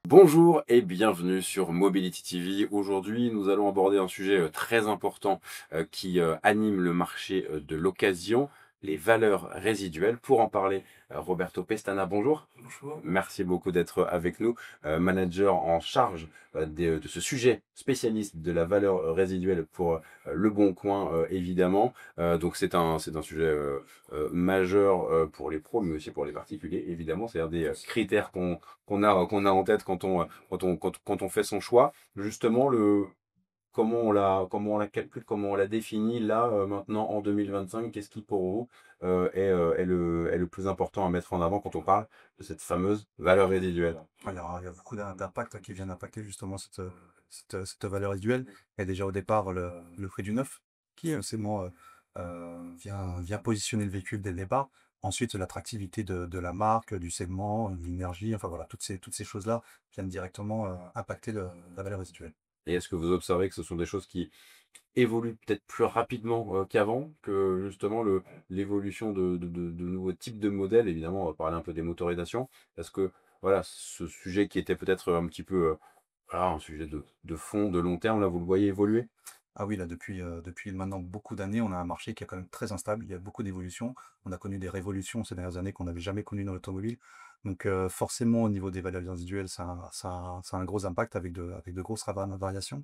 Bonjour et bienvenue sur Mobility TV. Aujourd'hui, nous allons aborder un sujet très important qui anime le marché de l'occasion, les valeurs résiduelles. Pour en parler, Roberto Pestana, bonjour. Bonjour. Merci beaucoup d'être avec nous, manager en charge de ce sujet, spécialiste de la valeur résiduelle pour Le Bon Coin, évidemment. Donc c'est un sujet majeur pour les pros, mais aussi pour les particuliers, évidemment. C'est un des critères qu'on a en tête quand on fait son choix. Justement, comment on la calcule, comment on la définit là, maintenant en 2025, qu'est-ce qui pour vous est le plus important à mettre en avant quand on parle de cette fameuse valeur résiduelle? Il y a beaucoup d'impacts qui viennent impacter justement cette valeur résiduelle. Il y a déjà au départ le prix du neuf qui forcément vient positionner le véhicule dès le départ. Ensuite, l'attractivité de la marque, du segment, l'énergie, enfin voilà, toutes ces choses-là viennent directement impacter la valeur résiduelle. Et est-ce que vous observez que ce sont des choses qui évoluent peut-être plus rapidement qu'avant, que justement l'évolution de nouveaux types de modèles, évidemment, on va parler un peu des motorisations. Est-ce que voilà, ce sujet qui était peut-être un petit peu voilà, un sujet de fond, de long terme, là, vous le voyez évoluer? Ah oui, là, depuis maintenant beaucoup d'années, on a un marché qui est quand même très instable. Il y a beaucoup d'évolutions. On a connu des révolutions ces dernières années qu'on n'avait jamais connues dans l'automobile. Donc, forcément, au niveau des valeurs résiduelles, ça a un gros impact avec de grosses variations,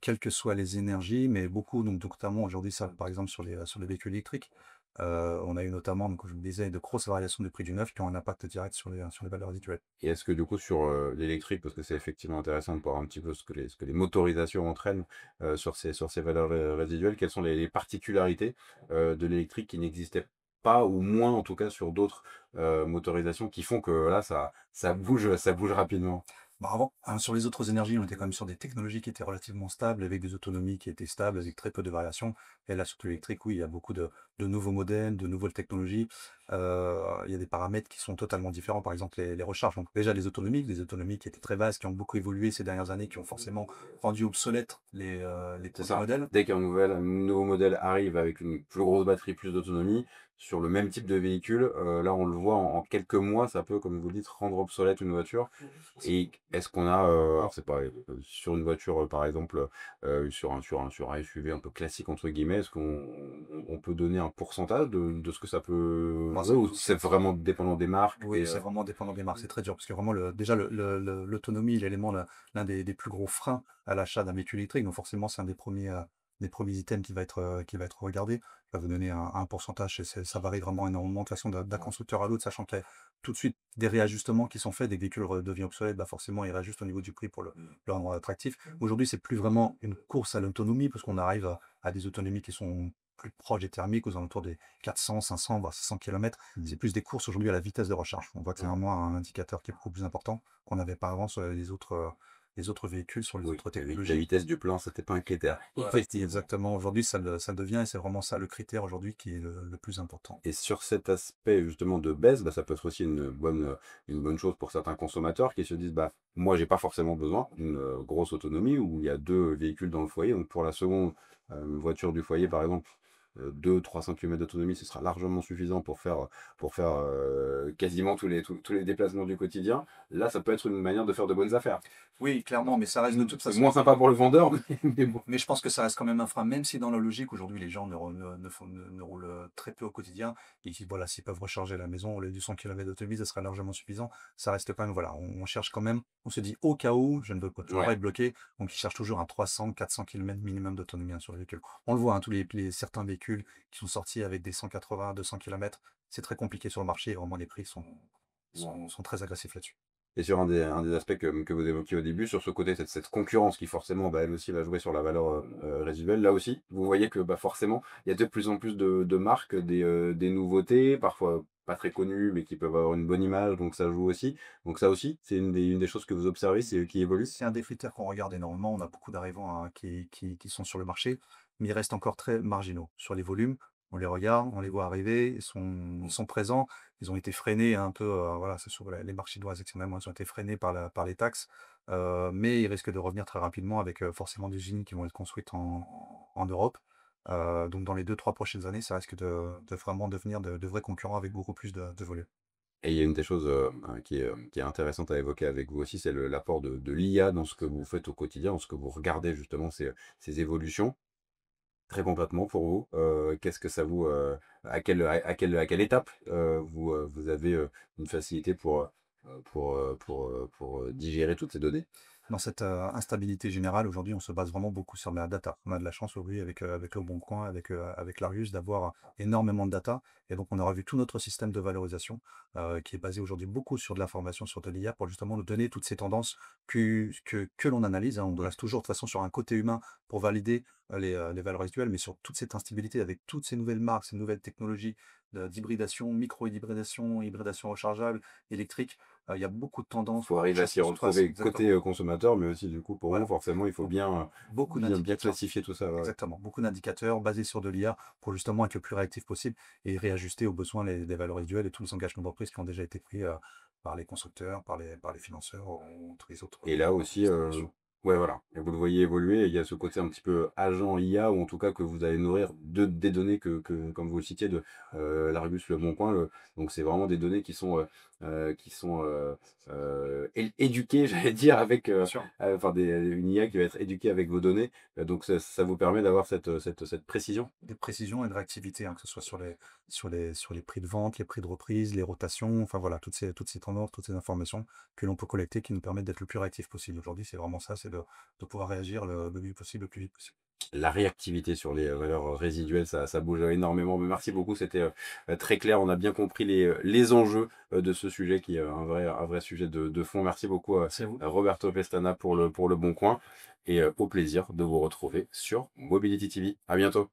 quelles que soient les énergies, mais beaucoup, donc notamment aujourd'hui, ça, par exemple, sur les véhicules électriques. On a eu notamment, donc, comme je vous le disais, de grosses variations du prix du neuf qui ont un impact direct sur les valeurs résiduelles. Et est-ce que du coup sur l'électrique, parce que c'est effectivement intéressant de voir un petit peu ce que les motorisations entraînent sur ces valeurs résiduelles, quelles sont les particularités de l'électrique qui n'existaient pas, ou moins en tout cas sur d'autres motorisations qui font que là ça bouge rapidement? Bah, avant, hein, sur les autres énergies, on était quand même sur des technologies qui étaient relativement stables, avec des autonomies qui étaient stables, avec très peu de variations. Et là, surtout l'électrique, oui, il y a beaucoup de nouveaux modèles, de nouvelles technologies. Il y a des paramètres qui sont totalement différents, par exemple les recharges. Donc déjà les autonomies, des autonomies qui étaient très vastes, qui ont beaucoup évolué ces dernières années, qui ont forcément rendu obsolètes les C'est premiers ça. modèles. Dès un nouveau modèle arrive avec une plus grosse batterie, plus d'autonomie, sur le même type de véhicule, là on le voit en quelques mois, ça peut, comme vous le dites, rendre obsolète une voiture. Et est-ce qu'on a, alors c'est pas sur une voiture, par exemple, sur un SUV un peu «classique» entre guillemets, est-ce qu'on peut donner un pourcentage de ce que ça peut Bon, jouer, ou c'est vraiment dépendant des marques oui, c'est vraiment dépendant des marques, c'est très dur parce que vraiment déjà l'autonomie, l'élément, l'un des plus gros freins à l'achat d'un véhicule électrique. Donc forcément, c'est un des premiers items qui va être regardé. Je vais vous donner un pourcentage et ça varie vraiment énormément de toute façon d'un constructeur à l'autre, sachant qu'il y a tout de suite des réajustements qui sont faits, des véhicules deviennent obsolètes, bah forcément ils réajustent au niveau du prix pour le rendre attractif. Aujourd'hui, c'est plus vraiment une course à l'autonomie parce qu'on arrive à des autonomies qui sont plus proches des thermiques, aux alentours des 400, 500, voire 600 km. C'est plus des courses aujourd'hui à la vitesse de recharge. On voit que c'est vraiment un indicateur qui est beaucoup plus important qu'on n'avait pas avant sur les autres véhicules, sur les Oui, autres la technologies. vitesse du plein, c'était pas un critère. Ouais, Effectivement. exactement. Aujourd'hui, ça le devient et c'est vraiment ça le critère aujourd'hui qui est le plus important. Et sur cet aspect justement de baisse, bah, ça peut être aussi une bonne chose pour certains consommateurs qui se disent: «Bah, moi, j'ai pas forcément besoin d'une grosse autonomie, où il y a 2 véhicules dans le foyer». Donc pour la seconde voiture du foyer, par exemple, 200-300 km d'autonomie, ce sera largement suffisant pour faire quasiment tous les déplacements du quotidien. Là, ça peut être une manière de faire de bonnes affaires. Oui, clairement, mais ça reste de toute C'est façon. moins sympa pour le vendeur, mais bon. Mais je pense que ça reste quand même un frein, même si dans la logique, aujourd'hui, les gens ne roulent très peu au quotidien. Et si, voilà, s'ils peuvent recharger à la maison, les 200 km d'autonomie, ça serait largement suffisant. Ça reste quand même, voilà, on cherche quand même, on se dit au cas où, je ne veux pas toujours pas Ouais. être bloqué. Donc, ils cherchent toujours un 300, 400 km minimum d'autonomie, hein, sur le véhicule. On le voit, hein, certains véhicules qui sont sortis avec des 180, 200 km, c'est très compliqué sur le marché. Et vraiment, les prix sont très agressifs là-dessus. Et sur un des aspects que vous évoquiez au début, sur ce côté, cette concurrence qui forcément, bah, elle aussi va jouer sur la valeur résiduelle, là aussi, vous voyez que bah, forcément, il y a de plus en plus de marques, des nouveautés, parfois pas très connues, mais qui peuvent avoir une bonne image, donc ça joue aussi. Donc ça aussi, c'est une des choses que vous observez, c'est qui évolue. C'est un des critères qu'on regarde énormément. On a beaucoup d'arrivants, hein, qui sont sur le marché, mais ils restent encore très marginaux. Sur les volumes, on les regarde, on les voit arriver, ils sont présents. Ils ont été freinés un peu, voilà, c'est sur les marques chinoises exceptionnellement, ils ont été freinés par les taxes, mais ils risquent de revenir très rapidement avec, forcément des usines qui vont être construites en Europe. Donc dans les 2-3 prochaines années, ça risque de vraiment devenir de vrais concurrents avec beaucoup plus de volume. Et il y a une des choses qui est intéressante à évoquer avec vous aussi, c'est l'apport de l'IA dans ce que vous faites au quotidien, dans ce que vous regardez justement ces évolutions. Très concrètement pour vous, qu'est-ce que ça vous, à quelle étape vous avez une facilité pour digérer toutes ces données? Dans cette, instabilité générale, aujourd'hui, on se base vraiment beaucoup sur la data. On a de la chance aujourd'hui avec Leboncoin, avec Larius d'avoir énormément de data et donc on aura vu tout notre système de valorisation, qui est basé aujourd'hui beaucoup sur de l'information, sur de l'IA pour justement nous donner toutes ces tendances que l'on analyse, hein. On reste toujours de toute façon sur un côté humain pour valider, les valeurs résiduelles, mais sur toute cette instabilité avec toutes ces nouvelles marques, ces nouvelles technologies d'hybridation, micro-hybridation, hybridation rechargeable, électrique, il y a beaucoup de tendances, Faut beaucoup de arriver à choses s'y qui se passent. retrouver côté, Exactement. consommateur, mais aussi du coup pour vous Voilà. forcément il faut Donc, bien, beaucoup bien d'indicateurs. classifier tout ça, ouais, ouais. Exactement. Beaucoup d'indicateurs basés sur de l'IA pour justement être le plus réactif possible et réajuster aux besoins les valeurs résiduelles et tous les engagements d'entreprise qui ont déjà été pris par les constructeurs, par les financeurs ou tous les autres Et là parties aussi, distribution. ouais, voilà, et vous le voyez évoluer, et il y a ce côté un petit peu agent IA, ou en tout cas que vous allez nourrir des données comme vous le citiez, de l'Argus, Le Bon Coin. Donc c'est vraiment des données qui sont éduquées, j'allais dire, avec Bien sûr. enfin une IA qui va être éduquée avec vos données. Donc ça vous permet d'avoir cette précision. Des précisions et de réactivité, hein, que ce soit sur les prix de vente, les prix de reprise, les rotations, enfin voilà, toutes ces tendances, toutes ces informations que l'on peut collecter qui nous permettent d'être le plus réactif possible. Aujourd'hui, c'est vraiment ça, c'est de pouvoir réagir le mieux possible, le plus vite possible. La réactivité sur les valeurs résiduelles, ça bouge énormément. Mais merci beaucoup, c'était très clair. On a bien compris les enjeux de ce sujet qui est un vrai sujet de fond. Merci beaucoup C'est à vous. Roberto Pestana pour le Bon Coin, et au plaisir de vous retrouver sur Mobility TV. À bientôt.